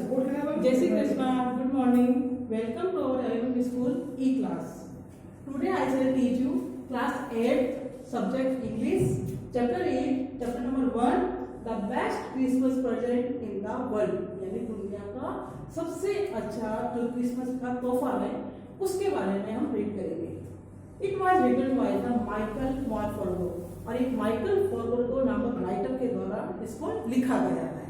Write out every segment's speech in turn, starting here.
Jai Shri Krishna, good morning. Welcome to our elementary school E-class. Today I shall teach you class 8, subject English, chapter 8, chapter number 1, the best Christmas present in the world. यानी दुनिया का सबसे अच्छा जो Christmas का तोहफा है उसके बारे में हम रीड करेंगे. It was written by the Michael Morfordो और एक माइकल फॉरवर्डो नामक राइटर के द्वारा इसको लिखा गया है.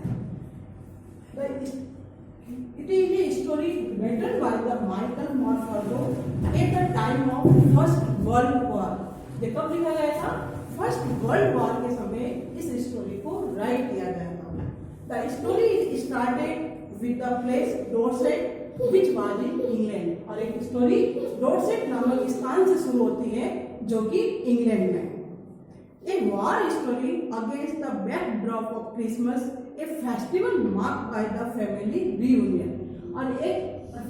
It is a story written by the Michael Morfordो at the time of First World War. ये कब लिखा गया था? फर्स्ट वर्ल्ड वॉर के समय इस स्टोरी को राइट किया गया था. The story started with the place Dorset, which was in England. और एक स्टोरी डोरसेट नामक स्थान से शुरू होती है जो कि इंग्लैंड में. A war story against the backdrop of Christmas, a festival marked by the family reunion. और एक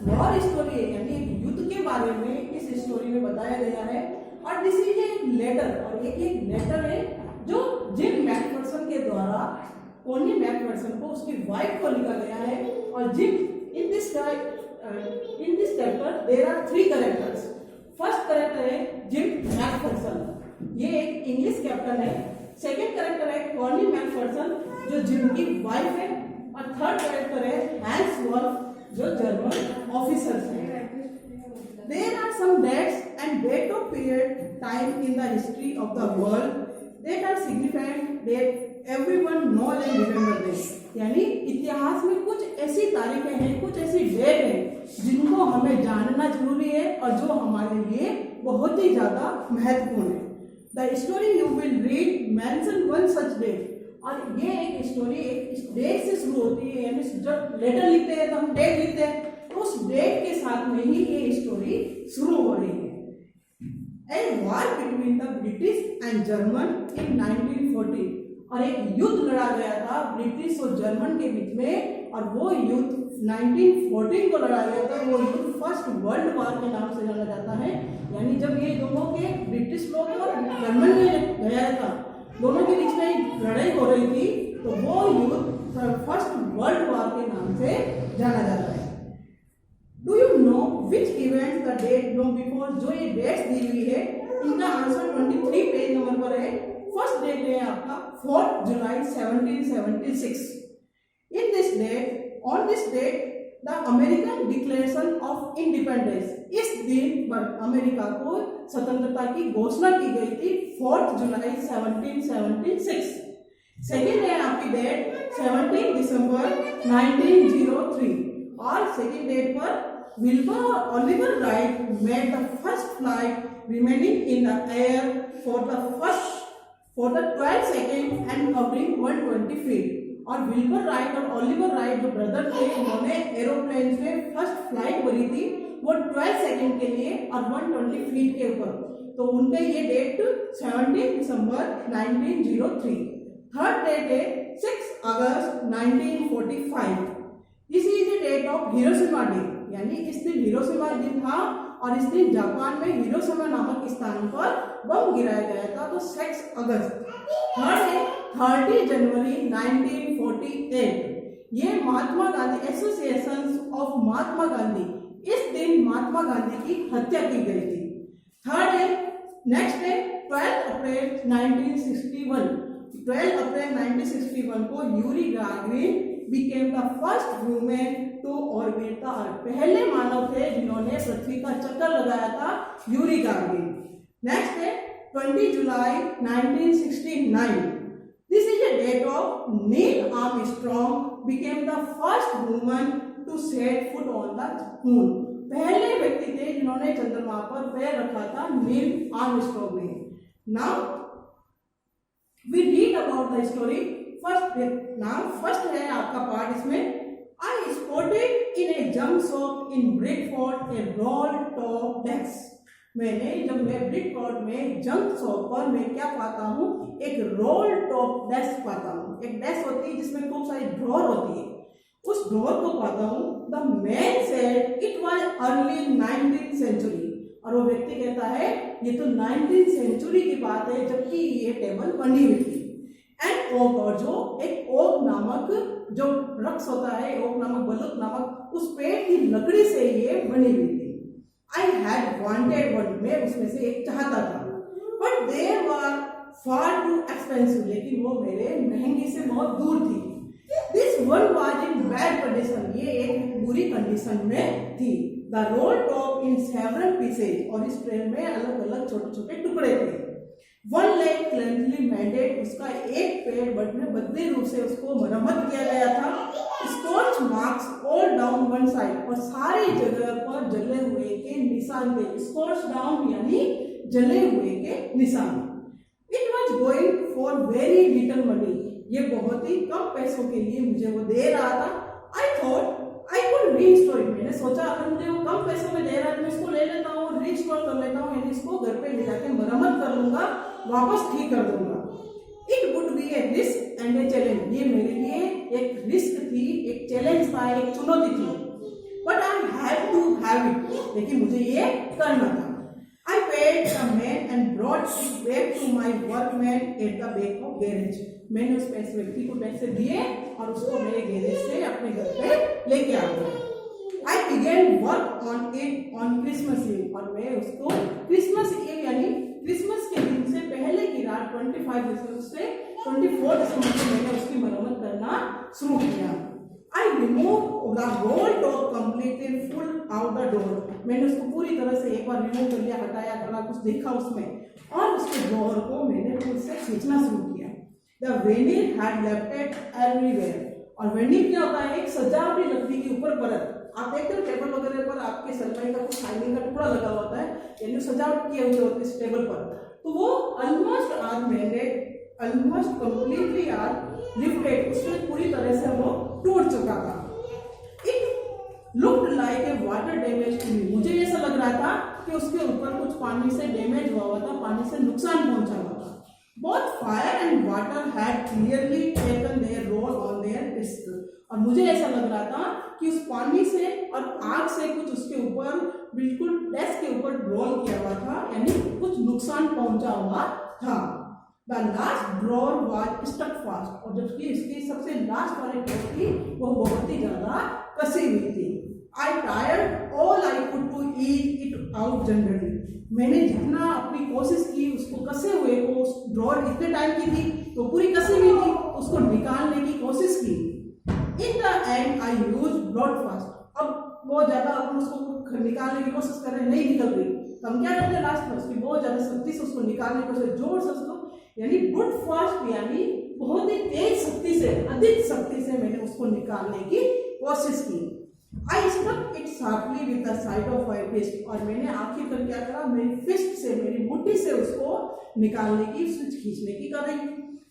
वॉर स्टोरी है यानी एक युद्ध के बारे में इस स्टोरी में बताया गया है. और दिस इज एक लेटर और एक लेटर है जो जिम मैकफर्सन के द्वारा कोनी मैकफर्सन को उसकी वाइफ को लिखा गया है. और Jim in this chapter there are 3 characters. First character है जिम मैकफर्सन, ये एक इंग्लिश कैप्टन है. सेकंड कैरेक्टर है कॉनी मैकफर्सन जो जिम की वाइफ है. और थर्ड कैरेक्टर है हैंस वॉल्फ जो जर्मन ऑफिसर्स हैं. There are some dates and date of period time in the history of the world that are significant that everyone knows and remember them. यानी इतिहास में कुछ ऐसी तारीखें हैं, कुछ ऐसी डेट हैं जिनको हमें जानना जरूरी है और जो हमारे लिए बहुत ही ज्यादा महत्वपूर्ण है. The story you will read mention one such date. और ये एक स्टोरी एक डेट से शुरू होती है यानी जब लेटर लिखते हैं तो हम डेट लिखते हैं तो उस डेट के साथ में ही ये स्टोरी शुरू हो रही है. A war between the British and German in 1940. और एक युद्ध लड़ा गया था ब्रिटिश और जर्मन के बीच में और वो युद्ध 1914 को लड़ा गया था. वो युद्ध फर्स्ट वर्ल्ड वॉर के नाम से जाना जाता है. यानी जब ये दोनों के ब्रिटिश लोग और जर्मन में गया था दोनों के बीच में लड़ाई हो रही थी तो वो युद्ध फर्स्ट वर्ल्ड वॉर के नाम से जाना जाता है. Do you know which event the date know before. जो ये डेट्स दी हुई है इनका आंसर 23 पेज नंबर पर है. फर्स्ट डेट है आपका 4 जुलाई 1776. In this date on this date the American declaration of independence. इस दिन पर अमेरिका को स्वतंत्रता की घोषणा की गई थी 4 जुलाई 1776. सेकेंड है आपकी डेट 17 दिसंबर 1903. और सेकेंड डेट पर विल्बर और Oliver right made the first flight remaining in the air for the 12 second and covering 120 feet. और विल्बर राइट और ओलिवर राइट जो ब्रदर थे उन्होंने एरोप्लेन में फर्स्ट फ्लाइट भरी थी वो 12 सेकेंड के लिए और 120 फीट के ऊपर. तो उनके ये डेट 17 दिसंबर 1903. थर्ड डेट है 6 अगस्त 1945. This is the date of Hiroshima day. यानी इस दिन हिरोशिमा दिन था और इस दिन जापान में हिरोशिमा नामक स्थान पर बम गिराया गया था तो 6 अगस्त. थर्ड है 30 जनवरी 1948. ये महात्मा गांधी एसोसिएशन ऑफ महात्मा गांधी, इस दिन महात्मा गांधी की हत्या की गई थी. थर्ड है नेक्स्ट है 12 अप्रैल 1961. 12 अप्रैल 1961 को Yuri Gagarin became the first women to orbit the earth. पहले मानव थे जिन्होंने पृथ्वी का चक्कर लगाया था यूरी गागरिन. नेक्स्ट है 20 जुलाई 1969. This is a date of Neil Armstrong became the first woman to set foot on the moon. पहले व्यक्ति थे जिन्होंने चंद्रमा पर पैर रखा था नील आर्मस्ट्रॉन्ग ने. Now we read about the story. First है आपका पार्ट इसमें. I spotted in a junk shop in Bradford a roll top desk. जब मैं ब्रिडफोर्ड में जंक शॉप पर मैं क्या पाता हूँ एक रोल टॉप डेस्क पाता हूँ. एक डेस्क होती है जिसमें खूब सारी ड्रॉर होती है. उस ड्रॉर को पाता हूँ. The man said it was early 19th century. और वो व्यक्ति कहता है ये तो 19th सेंचुरी की बात है जबकि ये टेबल बनी हुई थी. एंड ओक, और जो एक ओक नामक जो वृक्ष होता है, ओक नामक नामक उस पेड़ की लकड़ी से ये बनी हुई थी। आई हैड वांटेड वन, मैं उसमें से एक चाहता था, but they were far too expensive, लेकिन वो मेरे महंगी से बहुत दूर थी। This one was in bad condition, ये एक बुरी कंडीशन में थी। The road top in several pieces, और इस ट्रेन में अलग अलग छोटे छोटे टुकड़े थे। वन लेग क्लेंटली मैंडेड, उसका एक पैर बदले रूप से उसको मरम्मत किया गया था। Scotch marks all down one side, और सारी जगह पर जले हुए के निशान थे। स्कॉच डाउन यानी जले हुए के निशान। It was going for very little money, ये बहुत ही कम पैसों के लिए मुझे वो दे रहा था। I thought I could restore it, मैंने सोचा अगर मुझे वो कम पैसों में दे रहा है तो मैं इसको ले लेता हूँ, रीस्टोर कर लेता हूँ, यानी इसको घर पे ले जाके मरम्मत कर लूंगा, वापस ठीक कर दूंगा। It would be A risk and a challenge, ये मेरे लिए एक रिस्क थी, एक चैलेंज था, एक चुनौती थी। But I had to have it, लेकिन मुझे ये करना था। I paid the man and brought it back to my workman at the back of garage. मैंने उस पैसे व्यक्ति को पैसे दिए और उसको मेरे गैरेज से अपने घर पे लेके आ गया। I began work on it on Christmas Eve, और मैं उसको क्रिसमस ईव यानी क्रिसमस के दिन से पहले की रात 25 दिसंबर से 24 दिसंबर से मैंने उसकी मरम्मत करना शुरू किया। I removed the whole door completely, pulled out the door. मैंने उसको पूरी तरह से एक बार रिमूव कर लिया, हटाया, करा कुछ देखा उसमें, और उसके डोर को मैंने खुद से खींचना शुरू किया। The veneer had left it everywhere, और वेनियर क्या होता है? एक सजावटी लकड़ी के ऊपर परत। आप देखते हो टेबल वगैरह पर आपके सलमाई का कुछ शाइनिंग का टुकड़ा लगा होता है, यानी सजावट किए हुए होते इस टेबल पर, तो वो ऑलमोस्ट आज मैंने ऑलमोस्ट कंप्लीटली आज लिफ्टेड, उसमें पूरी तरह से वो टूट चुका था। It looked like a water damage to me, मुझे ऐसा लग रहा था कि उसके ऊपर कुछ पानी से डैमेज हुआ था, पानी से नुकसान पहुंचा हुआ था। Both fire and water had clearly taken their role on their disc, और मुझे ऐसा लग रहा था कि उस पानी से और आग से कुछ उसके ऊपर बिल्कुल डेस्क के ऊपर रोल किया हुआ था, यानी कुछ नुकसान पहुंचा हुआ था। The last drawer was stuck fast, और जबकि इसकी सबसे लास्ट वाली ड्रॉर थी वो बहुत ही ज्यादा कसी हुई थी। I tried all I could to ease it out generally, मैंने जितना अपनी कोशिश की उसको कसे हुए को, उस ड्रॉर इतने टाइम की थी तो पूरी कसी हुई थी, उसको निकालने की कोशिश की। In the end I use broad fast, अब बहुत ज्यादा अपन उसको निकालने की कोशिश कर रहे हैं, नहीं निकल रही, तो हम क्या करते हैं लास्ट में उसकी बहुत ज्यादा शक्ति से उसको निकालने की कोशिश, जोर से उसको, यानी ब्रूट फास्ट यानी बहुत ही तेज शक्ति से, अधिक शक्ति से मैंने उसको निकालने की कोशिश की। I stuck it sharply with the side of my fist, और मैंने आखिरकार क्या करा, मेरी फिस्ट से, मेरी मुट्ठी से उसको निकालने की, स्विच खींचने की कर रही।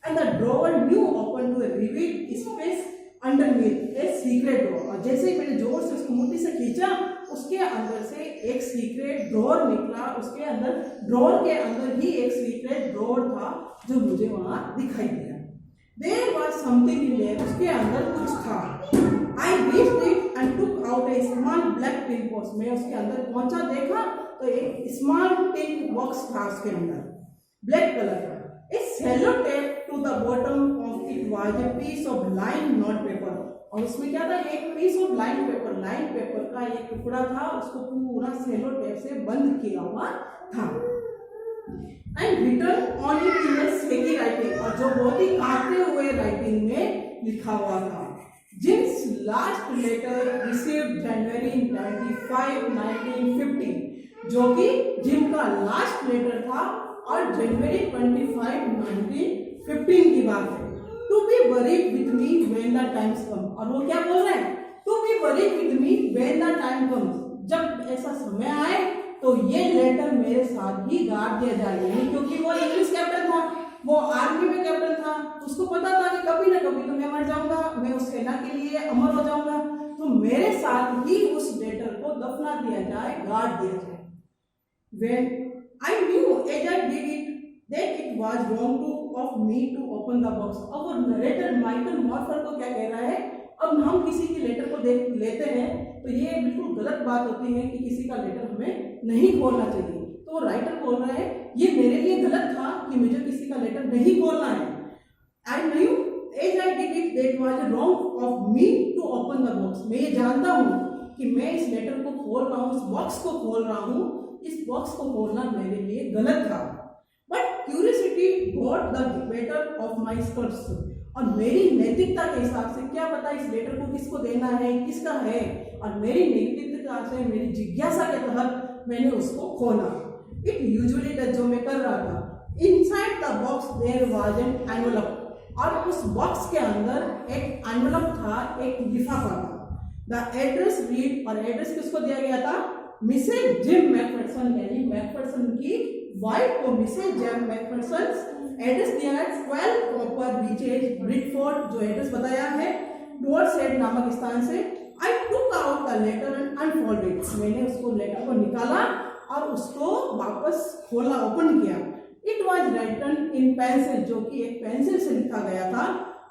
And the drawer new open to reveal space underneath a secret drawer, और जैसे ही मैंने जोर से उसको मुट्ठी से खींचा, उसके अंदर से एक सीक्रेट ड्रॉवर निकला, उसके अंदर ड्रॉवर के अंदर ही एक सीक्रेट ड्रॉवर था जो मुझे वहां दिखाई दिया। There was something in there, उसके अंदर कुछ था। I reached it and took out a small black tin box, मैं उसके अंदर पहुंचा, देखा तो एक स्मॉल टिन बॉक्स था उसके अंदर, ब्लैक कलर का। A cello tape to the bottom of it was a piece of lined note paper, और उसमें क्या था, एक पीस ऑफ लाइन पेपर का एक टुकड़ा था, उसको पूरा सेलो टेप से बंद किया हुआ था। And return on it in A shaky writing, और जो बहुत ही कांपते हुए राइटिंग में लिखा हुआ था, जिम्स लास्ट लेटर रिसीव्ड जनवरी 25, 1950, जो कि जिम का लास्ट लेटर था और जनवरी 25, 1915 की बात है। To be buried with me when the times come, और वो क्या बोल रहे हैं, to be buried with me when the time comes, जब ऐसा समय आए तो ये लेटर मेरे साथ ही गाड़ दिया जाएगा, क्योंकि वो इंग्लिश कैप्टन था, वो आर्मी में कैप्टन था, उसको पता था कि कभी ना कभी तो मैं मर जाऊंगा, मैं उस सेना के लिए अमर हो जाऊंगा, तो मेरे साथ ही उस लेटर को दफना दिया जाए, गाड़ दिया जाए। When I knew as I did it that it was wrong of me to open the box, अब वो नरेटर माइकल मॉर्फर को क्या कह रहा है, अब हम किसी के लेटर को देख लेते हैं तो ये बिल्कुल गलत बात होती है कि किसी का लेटर हमें नहीं खोलना चाहिए, तो वो राइटर बोल रहा है ये मेरे लिए गलत था कि मुझे किसी का लेटर नहीं खोलना है। I knew as I did it that was wrong of me to open the box. मैं ये जानता हूँ कि मैं इस लेटर को खोल रहा हूँ, इस बॉक्स को खोल रहा हूँ, इस बॉक्स को खोलना मेरे लिए गलत था। But curiosity got the better of my skirts. और मेरी नैतिकता के हिसाब से, क्या पता इस लेटर को किसको देना है, किसका है, और मेरी नैतिकता से, मेरी जिज्ञासा के तहत मैंने उसको खोला। इट यूजुअली डज, जो मैं कर रहा था। Inside the box there was an envelope, और उस बॉक्स के अंदर एक एनवेलप था, एक लिफाफा था। द एड्रेस रीड, और एड्रेस किसको दिया गया था? मिसेज जिम मैकफर्सन, यानी मैकफर्सन की वाइफ को मिसेज जिम मैकफर्सन एड्रेस दिया है 12 कॉपर बीचेज ब्रिटफोर्ड, जो एड्रेस बताया है, डोरसेट नामक स्थान से। I took out the letter and unfolded, मैंने उसको लेटर को निकाला और उसको वापस खोला, ओपन किया। It was written in pencil, जो कि एक पेंसिल से लिखा गया था,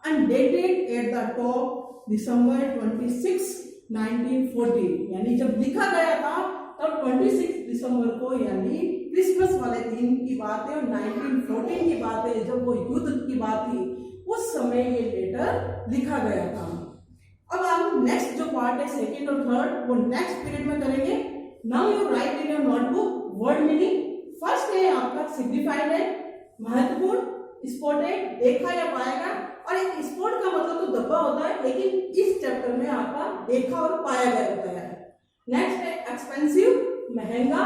and dated at the top December 26, 1940, यानी जब लिखा गया था तब 26 दिसंबर को, यानी क्रिसमस वाले दिन की बात है, और 1914 की बात है, जब वो युद्ध की बात थी, उस समय ये लेटर लिखा गया था। अब हम नेक्स्ट जो पार्ट है, सेकेंड और थर्ड, वो नेक्स्ट पीरियड में करेंगे। Now you right in your notebook word meaning. First है आपका सिग्निफाइड है, महत्वपूर्ण, स्पॉटेड, देखा या पाएगा, और एक स्पॉट का मतलब तो दबा होता है, लेकिन इस चैप्टर में आपका देखा और पाया गया होता है। नेक्स्ट है एक्सपेंसिव, महंगा,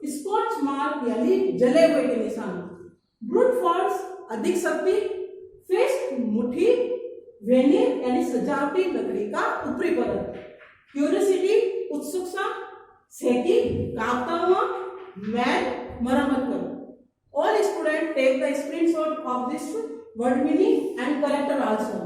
स्कॉच मार्क यानी जले हुए के निशान, ब्रूट फोर्स अधिक शक्ति, फिस्ट मुट्ठी, वेनियर यानी सजावटी लकड़ी का ऊपरी परत, क्यूरियोसिटी उत्सुकता, सेकी कांपता हुआ, मैन मरम्मत करो। All student take the screenshot of this word meaning and character also.